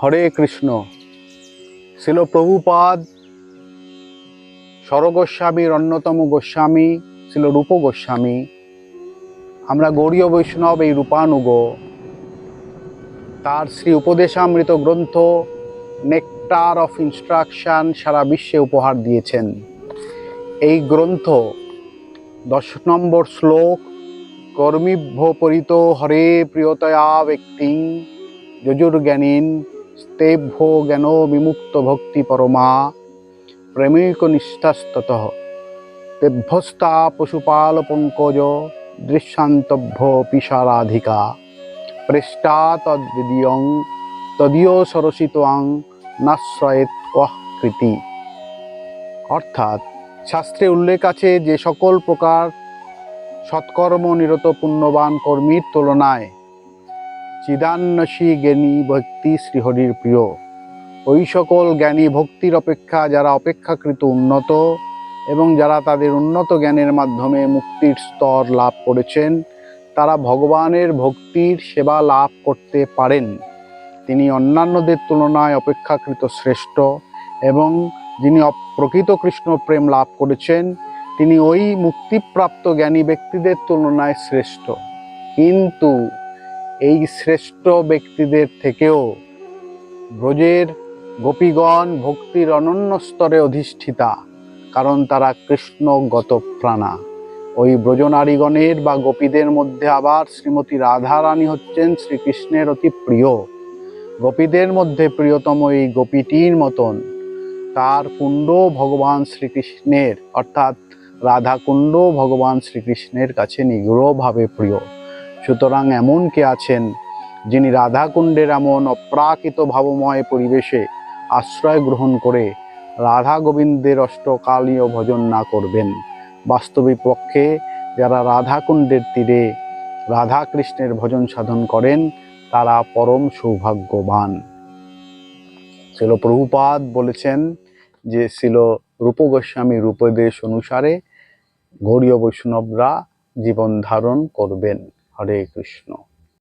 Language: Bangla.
হরে কৃষ্ণ। শিল প্রভুপাদ স্বরগোস্বামীর অন্যতম গোস্বামী ছিল রূপ গোস্বামী। আমরা গৌড়ীয় বৈষ্ণব এই রূপানুগ। তার শ্রী উপদেশামৃত গ্রন্থ নেকটার অফ ইনস্ট্রাকশন সারা বিশ্বে উপহার দিয়েছেন। এই গ্রন্থ 10 নম্বর শ্লোক, কর্মিভ্য পরিত হরে প্রিয়তয়া ব্যক্তি যজুর্জ্ঞানীন স্তেভ্য জ্ঞান বিমুক্ত ভক্তি পরমা প্রেমিক নিষ্ঠাস্ততঃ তেভ্যস্তা পশুপাল পঙ্কজ দৃশ্যান্তভ্য পিশারাধিকা পৃষ্ঠা তদ্বিদীয়ং তদীয় সরসিত্বাং নাশ্রয়েত ওহ কৃতি। অর্থাৎ শাস্ত্রে উল্লেখ আছে যে সকল প্রকার সৎকর্ম নিরত পুণ্যবান কর্মীর তুলনায় চিদান্বেষী জ্ঞানী ভক্তি শ্রীহরির প্রিয়। ওই সকল জ্ঞানী ভক্তির অপেক্ষা যারা অপেক্ষাকৃত উন্নত এবং যারা তাদের উন্নত জ্ঞানের মাধ্যমে মুক্তির স্তর লাভ করেছেন, তারা ভগবানের ভক্তির সেবা লাভ করতে পারেন। তিনি অন্যান্যদের তুলনায় অপেক্ষাকৃত শ্রেষ্ঠ এবং যিনি প্রকৃত কৃষ্ণ প্রেম লাভ করেছেন তিনি ওই মুক্তিপ্রাপ্ত জ্ঞানী ব্যক্তিদের তুলনায় শ্রেষ্ঠ। কিন্তু এই শ্রেষ্ঠ ব্যক্তিদের থেকেও ব্রজের গোপীগণ ভক্তির অনন্য স্তরে অধিষ্ঠিতা, কারণ তারা কৃষ্ণগত প্রাণা। ওই ব্রজনারীগণের বা গোপীদের মধ্যে আবার শ্রীমতী রাধারানী হচ্ছেন শ্রীকৃষ্ণের অতি প্রিয়। গোপীদের মধ্যে প্রিয়তম এই গোপীটির মতন তার কুণ্ড ভগবান শ্রীকৃষ্ণের, অর্থাৎ রাধা কুণ্ড ভগবান শ্রীকৃষ্ণের কাছে নিগূঢ়ভাবে প্রিয়। সুতরাং এমন কে আছেন যিনি রাধাকুণ্ডের এমন অপ্রাকৃত ভাবময় পরিবেশে আশ্রয় গ্রহণ করে রাধা গোবিন্দের অষ্টকালীয় ভজন না করবেন? বাস্তবিক পক্ষে যারা রাধাকুণ্ডের তীরে রাধা কৃষ্ণের ভজন সাধন করেন তারা পরম সৌভাগ্যবান। শিল প্রভুপাদ বলেছেন যে শিল রূপ গোস্বামীর উপদেশ অনুসারে গৌড়ীয় বৈষ্ণবরা জীবন ধারণ করবেন। হরে কৃষ্ণ।